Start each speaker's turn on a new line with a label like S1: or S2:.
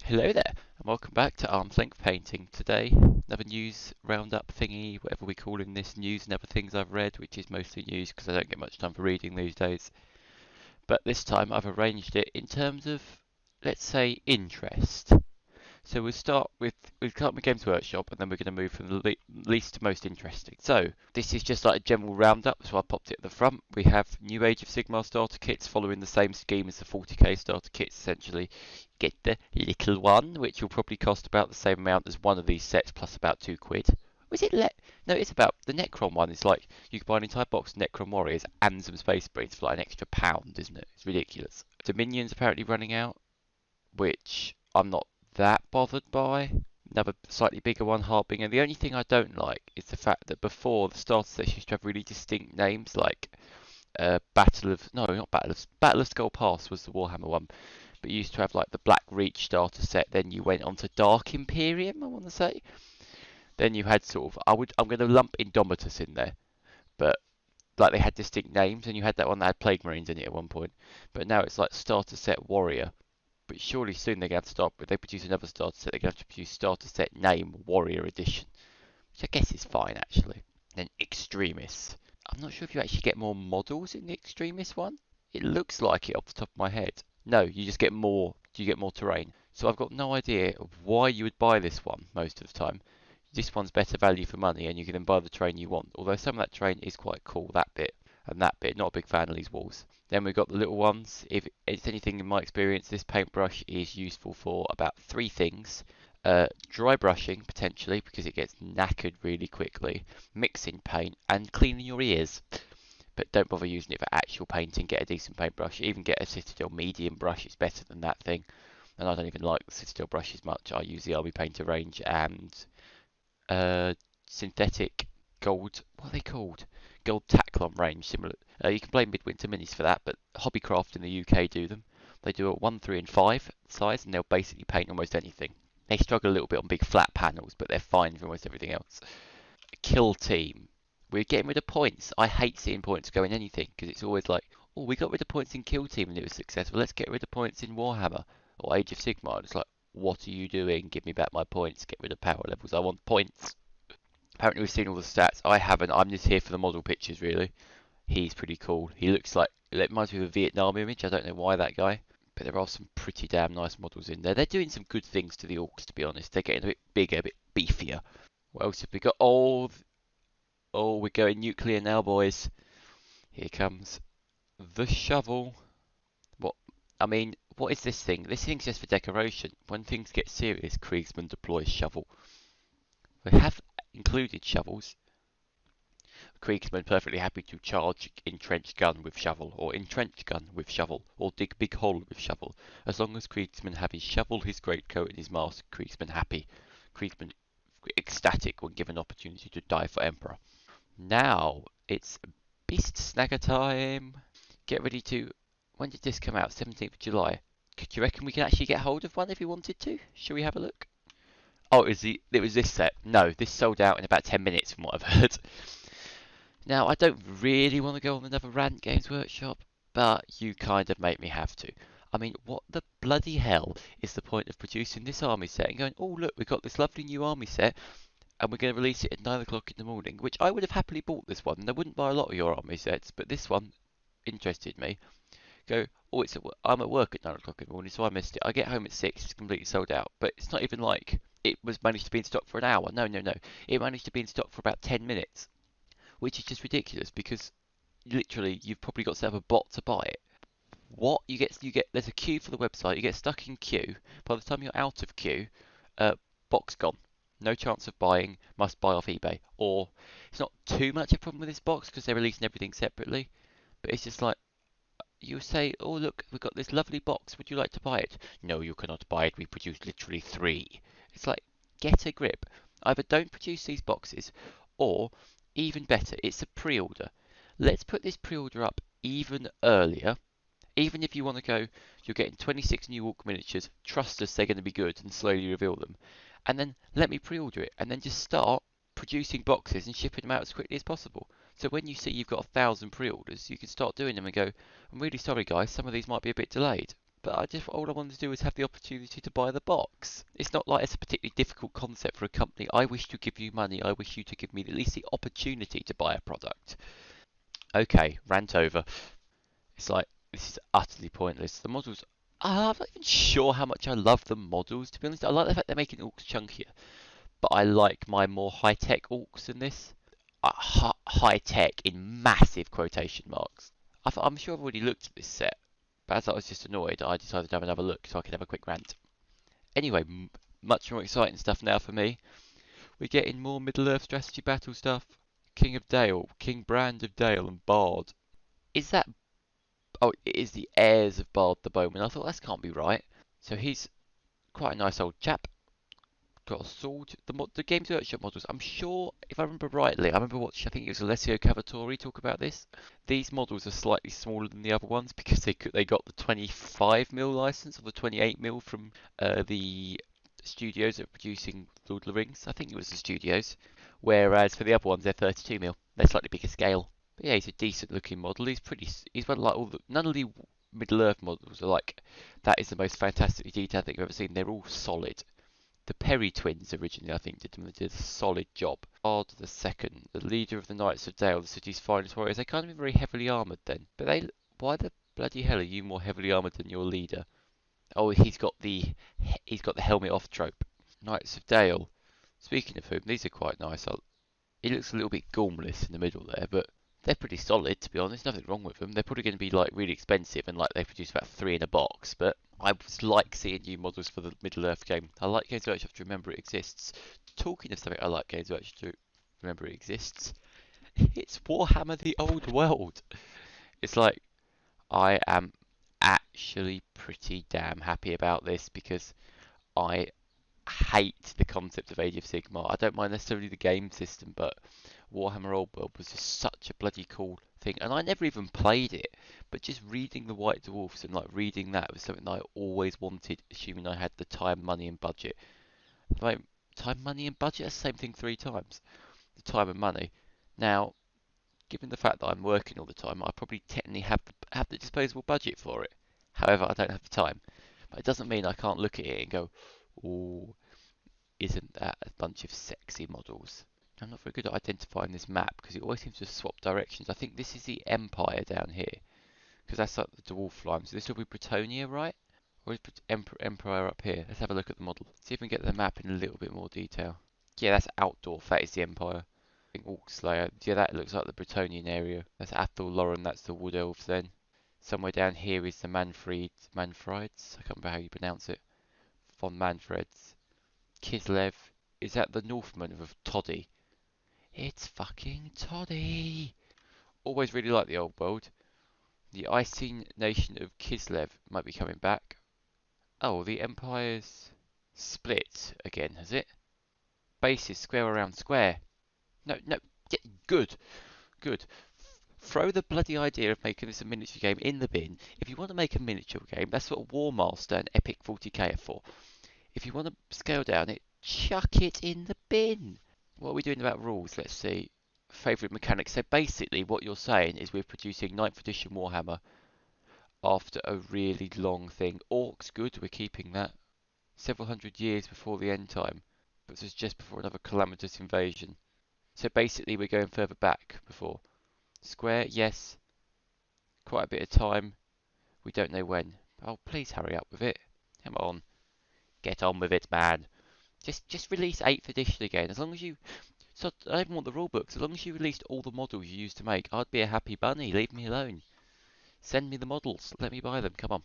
S1: Hello there, and welcome back to Arm's Length Painting. Today, another news roundup thingy, whatever we call in this, news and other things I've read, which is mostly news because I don't get much time for reading these days. But this time I've arranged it in terms of, let's say, interest. So we'll start with Games Workshop, and then we're going to move from the least to most interesting. So this is just like a general roundup, so I popped it at the front. We have new Age of Sigmar starter kits following the same scheme as the 40k starter kits. Essentially, get the little one, which will probably cost about the same amount as one of these sets, plus about £2. Was it No, it's about the Necron one. It's like you can buy an entire box of Necron Warriors and some Space Marines for like an extra £1, isn't it? It's ridiculous. Dominion's apparently running out, which I'm not that bothered by. Another slightly bigger one, Harbinger. The only thing I don't like is the fact that before the starter sets used to have really distinct names, like Battle of Skull Pass was the Warhammer one, but you used to have like the Black Reach starter set. Then you went on to Dark Imperium, I want to say. Then you had sort of I'm going to lump Indomitus in there, but like they had distinct names, and you had that one that had Plague Marines in it at one point. But now it's like starter set Warrior. But surely soon they're going to have to start, if they produce another starter set, they're going to have to produce starter set name Warrior Edition, which I guess is fine actually. Then Extremis. I'm not sure if you actually get more models in the Extremis one. It looks like it off the top of my head. No, you just get more. You get more terrain. So I've got no idea why you would buy this one most of the time. This one's better value for money, and you can then buy the terrain you want. Although some of that terrain is quite cool, that bit and that bit. Not a big fan of these walls. Then we've got the little ones. If it's anything in my experience, this paintbrush is useful for about 3 things. Dry brushing, potentially, because it gets knackered really quickly. Mixing paint, and cleaning your ears. But don't bother using it for actual painting. Get a decent paintbrush. Even get a Citadel medium brush. It's better than that thing. And I don't even like the Citadel brushes much. I use the Army Painter range and synthetic gold. What are they called? Gold Taclon range. Similar. You can blame Midwinter Minis for that, but Hobbycraft in the UK do them. They do a 1, 3, and 5 size, and they'll basically paint almost anything. They struggle a little bit on big flat panels, but they're fine for almost everything else. Kill Team. We're getting rid of points. I hate seeing points go in anything, because it's always like, oh, we got rid of points in Kill Team and it was successful. Let's get rid of points in Warhammer or Age of Sigmar. It's like, what are you doing? Give me back my points. Get rid of power levels. I want points. Apparently we've seen all the stats. I haven't. I'm just here for the model pictures, really. He's pretty cool. He looks like, it reminds me of a Vietnam image. I don't know why that guy. But there are some pretty damn nice models in there. They're doing some good things to the orcs, to be honest. They're getting a bit bigger, a bit beefier. What else have we got? Oh, we're going nuclear now, boys. Here comes the shovel. What? I mean, what is this thing? This thing's just for decoration. When things get serious, Kriegsman deploys shovel. They have included shovels. Kriegsman perfectly happy to charge entrenched gun with shovel, or entrenched gun with shovel, or dig big hole with shovel. As long as Kriegsman have his shovel, his greatcoat, and his mask, Kriegsman happy. Kriegsman ecstatic when given opportunity to die for Emperor. Now it's Beast Snagger time. Get ready to. When did this come out? 17th of July. Do you reckon we can actually get hold of one if we wanted to? Shall we have a look? Oh, it was this set. No, this sold out in about 10 minutes from what I've heard. Now, I don't really want to go on another rant, Games Workshop, but you kind of make me have to. I mean, what the bloody hell is the point of producing this army set and going, oh look, we've got this lovely new army set, and we're going to release it at 9 o'clock in the morning, which I would have happily bought this one, and I wouldn't buy a lot of your army sets, but this one interested me. Go, oh, I'm at work at 9 o'clock in the morning, so I missed it. I get home at 6, it's completely sold out, but it's not even like it was managed to be in stock for an hour. No, no, no. It managed to be in stock for about 10 minutes, which is just ridiculous because literally you've probably got to have a bot to buy it. What you get, there's a queue for the website. You get stuck in queue. By the time you're out of queue, box gone. No chance of buying. Must buy off eBay. Or it's not too much a problem with this box because they're releasing everything separately. But it's just like you say, oh look, we've got this lovely box. Would you like to buy it? No, you cannot buy it. We produce literally 3. It's like, get a grip. Either don't produce these boxes, or even better, it's a pre-order. Let's put this pre-order up even earlier. Even if you want to go, you're getting 26 new Orc miniatures, trust us they're going to be good, and slowly reveal them. And then let me pre-order it, and then just start producing boxes and shipping them out as quickly as possible. So when you see you've got 1,000 pre-orders, you can start doing them and go, I'm really sorry guys, some of these might be a bit delayed. but I just all I wanted to do was have the opportunity to buy the box. It's not like it's a particularly difficult concept for a company. I wish to give you money. I wish you to give me at least the opportunity to buy a product. Okay, rant over. It's like this is utterly pointless. The models. I'm not even sure how much I love the models. To be honest, I like the fact they're making orcs chunkier, but I like my more high-tech orcs in this. High-tech in massive quotation marks. I'm sure I've already looked at this set, but as I was just annoyed, I decided to have another look so I could have a quick rant. Anyway, much more exciting stuff now for me. We're getting more Middle-earth strategy battle stuff. King of Dale, King Brand of Dale, and Bard. Is that... Oh, it is the heirs of Bard the Bowman. I thought that can't be right. So he's quite a nice old chap. Got a sword. The Games Workshop models, I'm sure, if I remember rightly, I remember watching, I think it was Alessio Cavatori talk about this. These models are slightly smaller than the other ones because they got the 25mm license or the 28mm from the studios that are producing Lord of the Rings. I think it was the studios. Whereas for the other ones, they're 32mm. They're slightly bigger scale. But yeah, he's a decent looking model. He's one like none of the Middle Earth models are like, that is the most fantastically detailed thing I've ever seen. They're all solid. The Perry twins originally, I think, did them. They did a solid job. Bard the Second, the leader of the Knights of Dale, the city's finest warriors. They can't be very heavily armoured then. But why the bloody hell are you more heavily armoured than your leader? Oh, he's got the helmet off trope. Knights of Dale. Speaking of whom, these are quite nice. He looks a little bit gormless in the middle there, but they're pretty solid, to be honest. Nothing wrong with them. They're probably going to be like really expensive and like they produce about 3 in a box, but I like seeing new models for the Middle Earth game. I like Games Workshop to remember it exists. Talking of something I like Games Workshop to remember it exists, it's Warhammer the Old World. It's like, I am actually pretty damn happy about this because I hate the concept of Age of Sigmar. I don't mind necessarily the game system, but Warhammer Old World was just such a bloody cool thing. And I never even played it, but just reading the White Dwarfs and like reading that was something that I always wanted, assuming I had the time, money, and budget. Like, time, money, and budget, that's the same thing 3 times. The time and money. Now, given the fact that I'm working all the time, I probably technically have the disposable budget for it. However, I don't have the time. But it doesn't mean I can't look at it and go, oh, isn't that a bunch of sexy models? I'm not very good at identifying this map because it always seems to swap directions. I think this is the Empire down here because that's like the dwarf line. So this will be Bretonia, right? Or is Empire up here? Let's have a look at the model. See if we can get the map in a little bit more detail. Yeah, that's Outdoor. That is the Empire. I think Orc Slayer. Yeah, that looks like the Bretonian area. That's Athel Lauren. That's the Wood Elves then. Somewhere down here is the Manfrieds. I can't remember how you pronounce it. Von Manfreds. Kislev. Is that the Northman of Toddy? It's fucking Toddy! Always really like the old world. The Icene nation of Kislev might be coming back. Oh, the Empire's split again, has it? Base is square around square. No, no, yeah, good, good. Throw the bloody idea of making this a miniature game in the bin. If you want to make a miniature game, that's what War Master and Epic 40k are for. If you want to scale down it, chuck it in the bin. What are we doing about rules? Let's see. Favourite mechanics. So basically what you're saying is we're producing 9th edition Warhammer after a really long thing. Orcs, good, we're keeping that. Several hundred years before the end time. But this is just before another calamitous invasion. So basically we're going further back before. Square, yes. Quite a bit of time. We don't know when. Oh, please hurry up with it. Come on. Get on with it, man. Just release 8th edition again. As long as you... So I don't even want the rule books. As long as you released all the models you used to make, I'd be a happy bunny. Leave me alone. Send me the models. Let me buy them. Come on.